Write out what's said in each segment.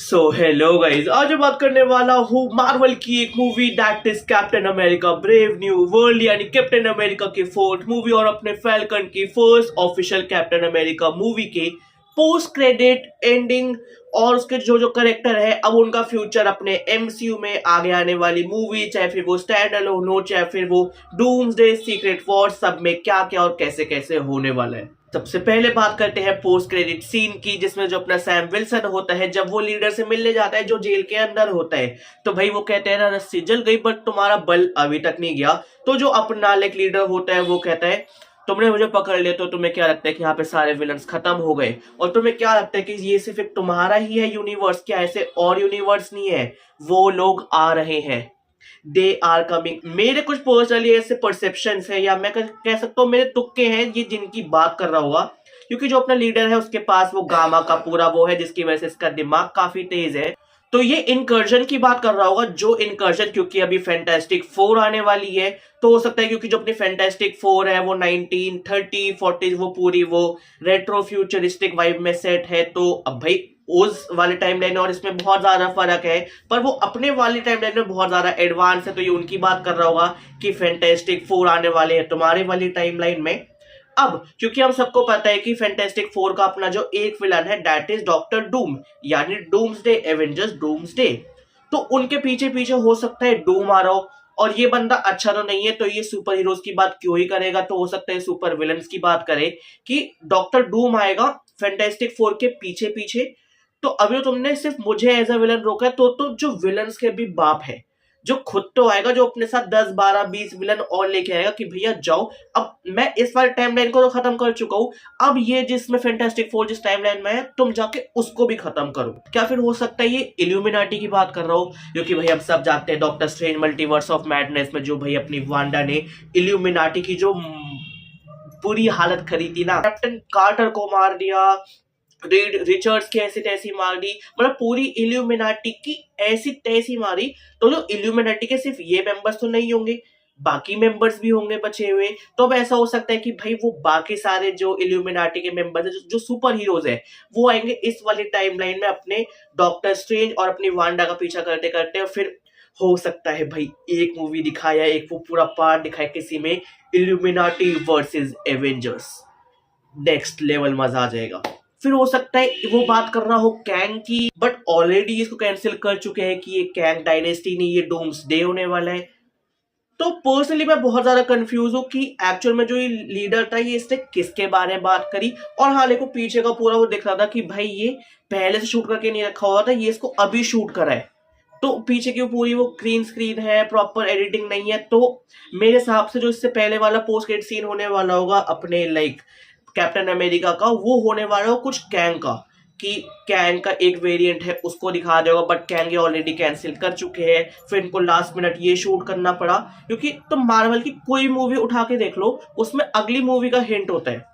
So hello guys, आज मैं बात करने वाला हूँ मार्वल की एक movie that is captain America Brave New world, यानी कैप्टन अमेरिका की फोर्थ मूवी और अपने फैल्कन की first official captain America movie के पोस्ट क्रेडिट एंडिंग और उसके जो जो करेक्टर है अब उनका फ्यूचर अपने एमसीयू में आगे आने वाली मूवी, चाहे फिर वो स्टैंड अलोन हो चाहे फिर वो डूम्सडे सीक्रेट वॉर, सब में क्या क्या और कैसे कैसे होने वाला है। सबसे पहले बात करते हैं पोस्ट क्रेडिट सीन की, जिसमें जो अपना सैम विल्सन होता है जब वो लीडर से मिलने जाता है जो जेल के अंदर होता है, तो भाई वो कहते हैं ना रस्सी जल गई बट तुम्हारा बल अभी तक नहीं गया। तो जो अपना लाइक लीडर होता है वो कहता है तुमने मुझे पकड़ लिया तो तुम्हें क्या लगता है कि यहाँ पे सारे विलन्स खत्म हो गए, और तुम्हें क्या लगता है कि ये सिर्फ एक तुम्हारा ही है यूनिवर्स, क्या ऐसे और यूनिवर्स नहीं है? वो लोग आ रहे हैं, दे आर कमिंग। मेरे कुछ पर्सनली ऐसे परसेप्शन है या मैं कह सकता हूँ मेरे तुक्के हैं ये जिनकी बात कर रहा होगा, क्योंकि जो अपना लीडर है उसके पास वो गामा का पूरा वो है जिसकी वजह से इसका दिमाग काफी तेज है। तो ये इनकर्जन की बात कर रहा होगा, जो इनकर्जन क्योंकि अभी फैंटास्टिक 4 आने वाली है, तो हो सकता है क्योंकि जो अपनी फैंटास्टिक 4 है वो 1930 40 वो पूरी वो रेट्रो फ्यूचरिस्टिक वाइब में सेट है, तो अब भाई उस वाले टाइमलाइन और इसमें बहुत ज्यादा फर्क है, पर वो अपने वाली टाइमलाइन में बहुत ज्यादा एडवांस है, तो ये उनकी बात कर रहा होगा कि फैंटास्टिक 4 आने वाले हैं तुम्हारे वाली टाइमलाइन में। अब क्योंकि हम सबको पता है कि फैंटास्टिक 4 का अपना जो एक विलन है दैट इज डॉक्टर डूम, यानी डूम्सडे एवेंजर्स डूम्सडे, तो उनके पीछे पीछे हो सकता है डूम आ रहा हो, और ये बंदा अच्छा तो नहीं है तो ये सुपर हीरोज की बात क्यों ही करेगा, तो हो सकता है सुपर विलन्स की बात करे कि डॉक्टर डूम आएगा फैंटास्टिक 4 के पीछे पीछे। तो अभी तो तुमने सिर्फ मुझे एज अ विलन रोका है, तो जो विलन्स के भी बाप है जो खुद तो आएगा, जो अपने साथ 10 12 20 विलन और लेके आएगा कि भैया जाओ, अब मैं इस वाले टाइमलाइन को तो खत्म कर चुका हूं, अब ये जिसमें फैंटास्टिक 4 जिस टाइमलाइन में है तुम जाके उसको भी खत्म करो। क्या फिर हो सकता है ये इल्यूमिनाटी की बात कर रहा हूं, क्योंकि भाई हम सब जानते हैं doctor strange multiverse of madness में जो भाई अपनी वांडा ने इल्यूमिनाटी की जो पूरी हालत करी थी ना, कैप्टन कार्टर को मार दिया, रीड रिचर्ड्स की ऐसी तैसी मार दी, मतलब पूरी इल्यूमिनाटी की ऐसी तैसी मारी। तो जो इल्यूमिनाटी के सिर्फ ये मेंबर्स तो नहीं होंगे, बाकी मेंबर्स भी होंगे बचे हुए, तो अब ऐसा हो सकता है कि भाई वो बाकी सारे जो इल्यूमिनाटी के मेंबर्स है जो सुपर हीरोज है वो आएंगे इस वाली टाइमलाइन में अपने डॉक्टर स्ट्रेंज और अपनी वांडा का पीछा करते करते, और फिर हो सकता है भाई एक मूवी दिखाया, एक वो पूरा पार्ट दिखाया किसी में illuminati versus Avengers, next level मजा आ जाएगा। फिर हो सकता है वो बात कर रहा हो कैंग की, बट ऑलरेडी इसको कैंसिल कर चुके हैं कि ये कैंग डायनेस्टी नहीं, ये डूम्सडे होने वाला है। तो पर्सनली मैं बहुत ज्यादा कंफ्यूज हूँ कि एक्चुअल में जो ये लीडर था ये इसने किसके बारे में बात करी, और हाँ देखो पीछे का पूरा वो दिख रहा था कि भाई ये पहले से शूट करके नहीं रखा हुआ था, ये इसको अभी शूट करा है, तो पीछे की पूरी वो ग्रीन स्क्रीन है, प्रॉपर एडिटिंग नहीं है। तो मेरे हिसाब से जो इससे पहले वाला पोस्ट क्रेडिट सीन होने वाला होगा अपने लाइक कैप्टन अमेरिका का, वो होने वाला हो कुछ कैंग का, कि कैंग का एक वेरिएंट है उसको दिखा देगा, बट कैंग ये ऑलरेडी कैंसिल कर चुके हैं, फिर इनको लास्ट मिनट ये शूट करना पड़ा, क्योंकि तुम मार्वल की कोई मूवी उठा के देख लो उसमें अगली मूवी का हिंट होता है,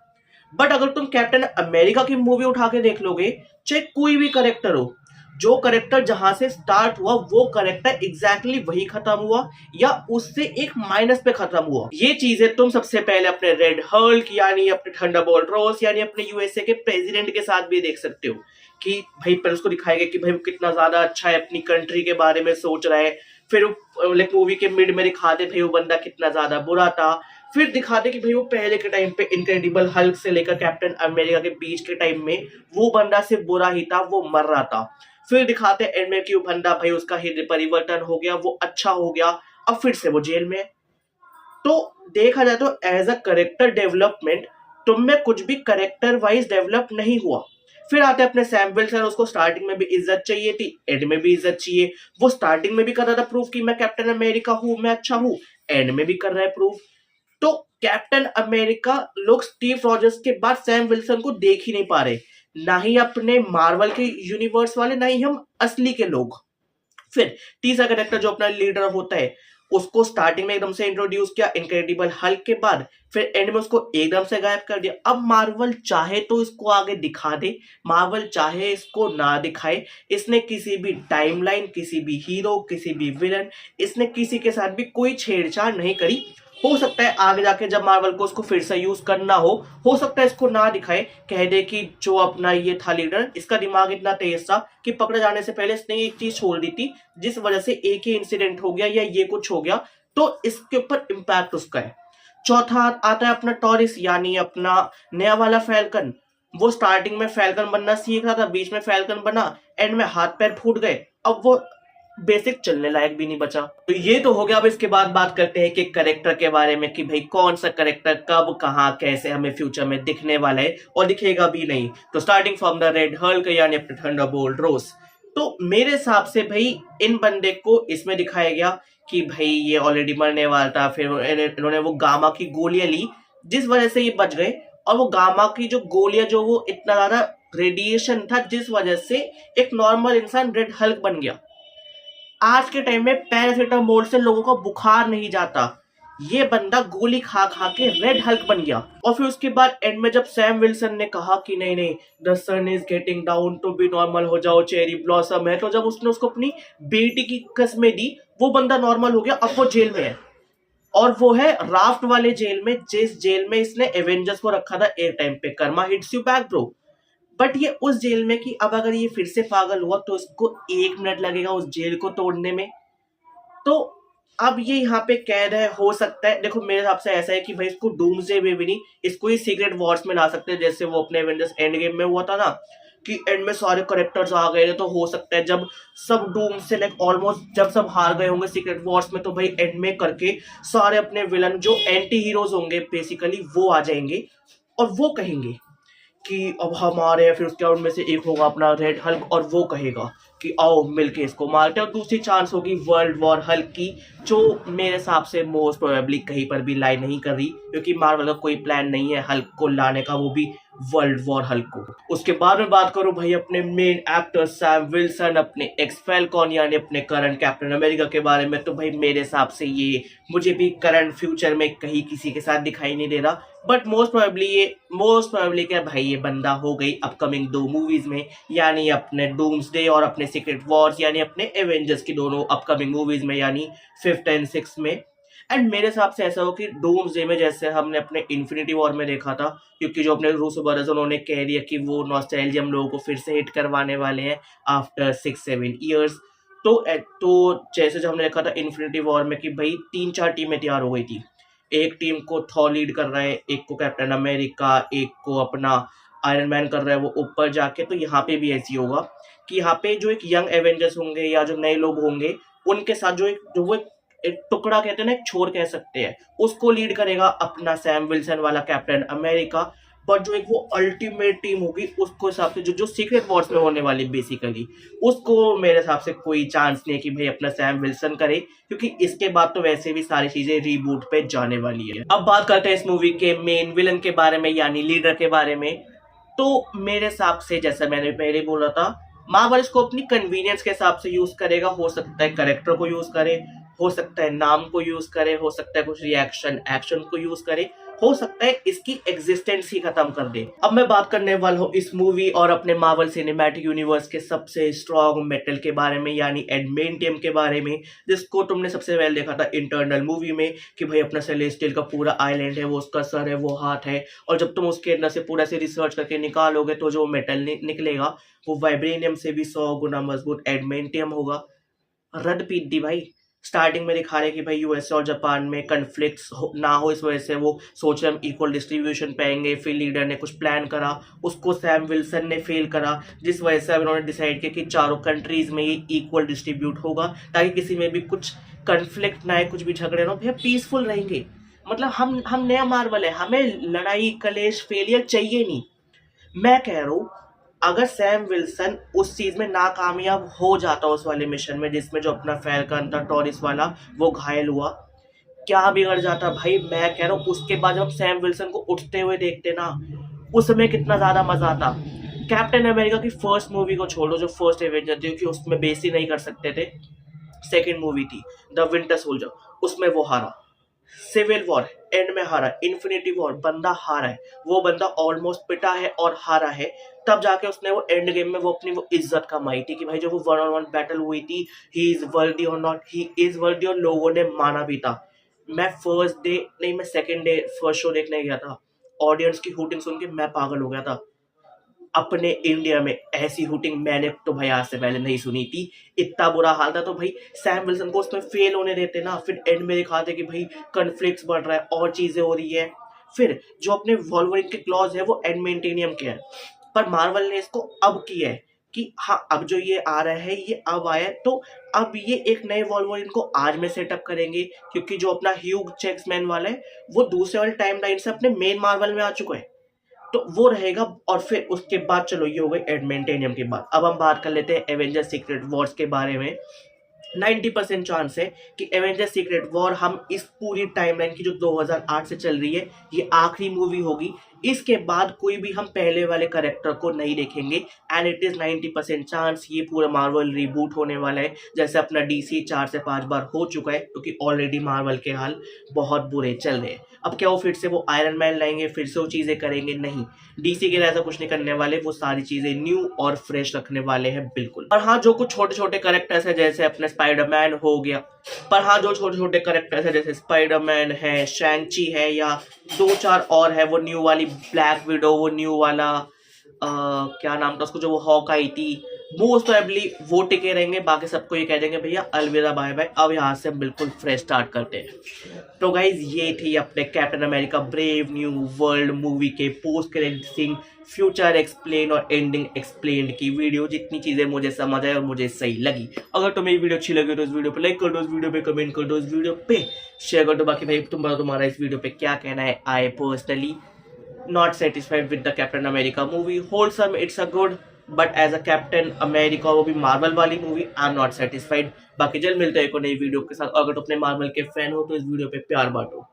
बट अगर तुम कैप्टन अमेरिका की मूवी उठा के देख लोगे, चाहे कोई भी करेक्टर हो, जो करेक्टर जहां से स्टार्ट हुआ वो करेक्टर एग्जैक्टली वही खत्म हुआ या उससे एक माइनस पे खत्म हुआ। ये चीजें तुम सबसे पहले अपने रेड हल्क यानी अपने थंडरबोल्ट रोस यानी अपने यूएसए के प्रेसिडेंट के साथ भी देख सकते हो, कि भाई पहले उसको दिखाएगा कि भाई वो कितना ज्यादा अच्छा है, अपनी कंट्री के बारे में सोच रहा है, फिर लाइक मूवी के मिड में दिखाते भाई वो बंदा कितना ज्यादा बुरा था, फिर दिखाते कि भाई वो पहले के टाइम पे इनक्रेडिबल हल्क से लेकर कैप्टन अमेरिका के बीच के टाइम में वो बंदा सिर्फ बुरा ही था, वो मर रहा था, फिर दिखाते एंड में कि वो बंदा भाई उसका हृदय परिवर्तन हो गया, वो अच्छा हो गया, अब फिर से वो जेल में है। तो देखा जाए तो एज अ करेक्टर डेवलपमेंट तुम में कुछ भी करेक्टर वाइज डेवलप नहीं हुआ। फिर आते अपने सैम विल्सन, उसको स्टार्टिंग में भी इज्जत चाहिए थी, एंड में भी इज्जत चाहिए, वो स्टार्टिंग में भी कर रहा था प्रूफ कि मैं कैप्टन अमेरिका हूं, मैं अच्छा हूं, एंड में भी कर रहा है प्रूफ। तो कैप्टन अमेरिका लोग स्टीव रॉजर्स के बाद सैम विल्सन को देख ही नहीं पा रहे, ना ही अपने मार्वल के यूनिवर्स वाले, ना ही हम असली के लोग। फिर तीसरा कैरेक्टर जो अपना लीडर होता है उसको स्टार्टिंग में एकदम से इंट्रोड्यूस किया इनक्रेडिबल हल्क के बाद, फिर एंड में उसको एकदम से गायब कर दिया। अब मार्वल चाहे तो इसको आगे दिखा दे, मार्वल चाहे इसको ना दिखाए, इसने किसी भी टाइमलाइन, किसी भी हीरो, किसी भी विलन, इसने किसी के साथ भी कोई छेड़छाड़ नहीं करी, हो सकता है आगे जाके जब मार्वल को उसको फिर से यूज करना हो सकता है इसको ना दिखाए, कह दे कि जो अपना ये था लीडर, इसका दिमाग इतना तेज था कि पकड़े जाने से पहले इसने एक चीज छोड़ दी थी, जिस वजह से एक ही इंसिडेंट हो गया या ये कुछ हो गया, तो इसके ऊपर इम्पैक्ट उसका है। चौथा आता है अपना टॉरिस, यानी अपना नया वाला फैल्कन। वो स्टार्टिंग में फैल्कन बनना सीख रहा था, बीच में फैल्कन बना, एंड में हाथ पैर फूट गए, अब वो बेसिक चलने लायक भी नहीं बचा। तो ये तो हो गया। अब इसके बाद बात करते हैं कि करेक्टर के बारे में, कि भाई कौन सा करेक्टर कब कहाँ कैसे हमें फ्यूचर में दिखने वाला है और दिखेगा भी नहीं। तो starting from the red Hulk यानी अपने थंडरबोल्ट रोस, तो मेरे हिसाब से भाई इन बंदे को इसमें दिखाया गया कि भाई ये ऑलरेडी मरने वाला था, फिर इन्होंने वो गामा की गोलियां ली जिस वजह से ये बच गए, और वो गामा की जो गोलियां जो वो इतना ज्यादा रेडिएशन था जिस वजह से एक नॉर्मल इंसान रेड हल्क बन गया। आज के टाइम में पैरासीटामोल से लोगों को बुखार नहीं जाता, ये बंदा गोली खा खा के रेड हल्क बन गया। और फिर उसके बाद एंड में जब सैम विल्सन ने कहा कि नहीं नहीं the sun is getting down to be normal, हो जाओ चेरी ब्लॉसम है, तो जब उसने उसको अपनी बेटी की कसमें दी, वो बंदा नॉर्मल हो गया। अब वो जेल में है, और वो है राफ्ट वाले जेल में, जिस जेल में इसने एवेंजर्स को रखा था एक टाइम पे। Karma hits you back bro. But ये उस जेल में कि अब अगर ये फिर से पागल हुआ तो इसको 1 मिनट लगेगा उस जेल को तोड़ने में। तो अब ये यहाँ पे कैद है, हो सकता है, देखो मेरे हिसाब से ऐसा है कि भाई इसको डूम्सडे में भी नहीं, इसको ही सीक्रेट वॉर्स में ला सकते हैं, जैसे वो अपने एवेंजर्स एंड गेम में हुआ था ना, कि एंड में सारे करेक्टर्स आ गए थे। तो हो सकता है जब सब डूम से लाइक ऑलमोस्ट जब सब हार गए होंगे सीक्रेट वॉर्स में, तो भाई एंड में करके सारे अपने विलन जो एंटी हीरोज होंगे बेसिकली वो आ जाएंगे, और वो कहेंगे कि अब हमारे हैं। फिर उसके बाद उनमें से एक होगा अपना रेड हल्क, और वो कहेगा कि आओ मिलके इसको मारते हैं। और दूसरी चांस होगी वर्ल्ड वॉर हल्क की, जो मेरे हिसाब से मोस्ट प्रोबेबली कहीं पर भी लाई नहीं कर रही, क्योंकि मार्वल का कोई प्लान नहीं है हल्क को लाने का, वो भी वर्ल्ड वॉर हल्क को। उसके बाद में बात करूं भाई अपने मेन एक्टर सैम विल्सन, अपने एक्स फैल्कॉन यानी अपने करंट कैप्टन अमेरिका के बारे में, तो भाई मेरे हिसाब से ये मुझे भी करंट फ्यूचर में कहीं किसी के साथ दिखाई नहीं दे रहा। बट मोस्ट प्रोबेबली क्या भाई ये बंदा हो गई अपकमिंग 2 मूवीज में, यानी अपने डूम्सडे और अपने सीक्रेट वॉर्स यानी अपने एवेंजर्स की दोनों अपकमिंग मूवीज में, यानी 5th एंड 6th में। एंड मेरे हिसाब से ऐसा हो कि डूम्सडे में जैसे हमने अपने इन्फिनिटी वॉर में देखा था, क्योंकि जो अपने रूसो ब्रदर्स उन्होंने कह दिया कि वो नॉस्टैल्जिया हम लोगों को फिर से हिट करवाने वाले हैं आफ्टर 6-7 ईयर्स। तो जैसे जो हमने देखा था इन्फिनिटी वॉर में कि भाई 3-4 टीमें तैयार हो गई थी। एक टीम को थॉर लीड कर रहा है, एक को कैप्टन अमेरिका, एक को अपना आयरन मैन कर रहा है वो ऊपर जाके। तो यहाँ पे भी ऐसी होगा कि यहाँ पे जो एक यंग एवेंजर्स होंगे या जो नए लोग होंगे, उनके साथ जो वो एक टुकड़ा कहते हैं ना, एक छोर कह सकते हैं, उसको लीड करेगा अपना सैम विल्सन वाला कैप्टन अमेरिका। बट जो एक वो अल्टीमेट टीम होगी उसको हिसाब से जो सीक्रेट वॉर्स में होने वाली बेसिकली, उसको मेरे हिसाब से कोई चांस नहीं है कि भाई अपना सैम विल्सन करे, क्योंकि इसके बाद तो वैसे भी सारी चीजें रीबूट पे जाने वाली है। अब बात करते हैं इस मूवी के मेन विलन के बारे में यानी लीडर के बारे में। तो मेरे हिसाब से जैसा मैंने पहले बोला था, मार्वल इसको अपनी कन्वीनियंस के हिसाब से यूज करेगा। हो सकता है करेक्टर को यूज करे, हो सकता है नाम को यूज करे, हो सकता है कुछ रिएक्शन एक्शन को यूज करे, हो सकता है इसकी एग्जिस्टेंस ही खत्म कर दे। अब मैं बात करने वाला हूँ इस मूवी और अपने मार्वल सिनेमैटिक यूनिवर्स के सबसे स्ट्रॉन्ग मेटल के बारे में यानी एडमेंटियम के बारे में, जिसको तुमने सबसे पहले देखा था इंटरनल मूवी में कि भाई अपना सेलेस्टियल का पूरा आइलैंड है, वो उसका सर है, वो हाथ है, और जब तुम उसके अंदर से पूरा से रिसर्च करके निकालोगे तो जो मेटल निकलेगा वो वाइब्रेनियम से भी 100 गुना मजबूत एडमेंटियम होगा। रद पीट दी भाई। स्टार्टिंग में दिखा रहे कि भाई यूएसए और जापान में कन्फ्लिक्ट्स ना हो, इस वजह से वो सोच रहे हम इक्वल डिस्ट्रीब्यूशन पाएंगे। फिर लीडर ने कुछ प्लान करा, उसको सैम विल्सन ने फेल करा, जिस वजह से अब इन्होंने डिसाइड किया कि चारों कंट्रीज में ये इक्वल डिस्ट्रीब्यूट होगा, ताकि किसी में भी कुछ कन्फ्लिक्ट ना आए, कुछ भी झगड़े ना हो, भैया पीसफुल रहेंगे। मतलब हम नया मार्वल है, हमें लड़ाई कलेश फेलियर चाहिए नहीं। मैं कह रहा हूँ अगर सैम विल्सन उस चीज में नाकामयाब हो जाता उस वाले मिशन में जिसमें जो अपना फैल्कन था टॉरिस वाला वो घायल हुआ, क्या बिगड़ जाता भाई। मैं कह रहा हूँ उसके बाद जब सैम विल्सन को उठते हुए देखते ना, उस समय कितना ज्यादा मजा आता। कैप्टन अमेरिका की फर्स्ट मूवी को छोड़ो, जो फर्स्ट एवेंजर थी, क्योंकि उसमें बेस ही नहीं कर सकते थे। सेकेंड मूवी थी द विंटर सोल्जर, उसमें वो हारा। सिविल वॉर एंड में हारा। इन्फिनिटी वॉर बंदा हारा है, वो बंदा ऑलमोस्ट पिटा है और हारा है। तब जाके उसने वो एंड गेम में वो अपनी वो इज्जत कमाई थी कि भाई जो वो 1-on-1 बैटल हुई थी, ही इज वर्दी और नॉट, ही इज वर्दी, और लोगों ने माना भी था। मैं फर्स्ट डे नहीं, मैं सेकंड डे फर्स्ट शो देखने गया था। ऑडियंस की हूटिंग सुन के मैं पागल हो गया था। अपने इंडिया में ऐसी हूटिंग मैंने तो भाई आज से पहले नहीं सुनी थी। इतना बुरा हाल था। तो भाई सैम विल्सन को उसमें फेल होने देते ना, फिर एंड में दिखाते कि भाई कन्फ्लिक्ट्स बढ़ रहा है और चीजें हो रही है। फिर जो अपने वॉल्वरिन के क्लॉज है वो एडमेंटेनियम के हैं, पर मार्वल ने इसको अब किया है कि हाँ अब जो ये आ रहा है ये अब आया है, तो अब ये एक नए वॉल्वरिन को आज में सेटअप करेंगे, क्योंकि जो अपना ह्यू जैक्समैन वाला है वो दूसरे वाले टाइम लाइन से अपने मेन मार्वल में आ चुका है, तो वो रहेगा। और फिर उसके बाद चलो ये हो गई एडमेंटेनियम के बाद, अब हम बात कर लेते हैं एवेंजर सीक्रेट वॉर्स के बारे में। 90% चांस है कि एवेंजर सीक्रेट वॉर हम इस पूरी टाइमलाइन की जो 2008 से चल रही है ये आखिरी मूवी होगी। इसके बाद कोई भी हम पहले वाले कैरेक्टर को नहीं देखेंगे, एंड इट इज 90% चांस ये पूरा मार्वल रिबूट होने वाला है, जैसे अपना डीसी 4 से 5 बार हो चुका है, क्योंकि ऑलरेडी मार्वल के हाल बहुत बुरे चल रहे हैं। अब क्या वो फिर से वो आयरन मैन लाएंगे, फिर से वो चीजें करेंगे? नहीं, डीसी के ऐसा कुछ नहीं करने वाले, वो सारी चीजें न्यू और फ्रेश रखने वाले हैं बिल्कुल। और हाँ, जो कुछ छोटे छोटे कैरेक्टर्स है जैसे अपने स्पाइडरमैन हो गया, पर हाँ जो छोटे छोटे कैरेक्टर्स है जैसे स्पाइडरमैन है, शैंग-ची है, या 2-4 और है, वो न्यू वाली ब्लैक विडो, वो न्यू वाला क्या नाम था उसको, जो वो हॉक आई थी, मोस्ट प्रोबेबली वो टिके रहेंगे। बाकी सबको ये कह देंगे भैया अलविदा बाय बाय, अब यहाँ से हम बिल्कुल फ्रेश स्टार्ट करते हैं। तो गाइज ये थी अपने Captain America Brave New World movie के post credit scene, future explain और एंडिंग एक्सप्लेन की वीडियो। जितनी चीजें मुझे समझ आए और मुझे सही लगी, अगर तुम्हें ये वीडियो अच्छी लगी तो इस वीडियो पे लाइक कर दो, इस वीडियो पे कमेंट कर दो, इस वीडियो पे शेयर कर दो। बाकी भाई तुम्हारा इस वीडियो पे क्या कहना है? I personally not satisfied with the Captain America movie. Wholesome, it's a good, but as a Captain America वो भी मार्वल वाली movie, I am not satisfied. बाकी जल्द मिलते हैं एक नई वीडियो के साथ। अगर तुम अपने मार्वल के फैन हो तो इस वीडियो पे प्यार बांटो।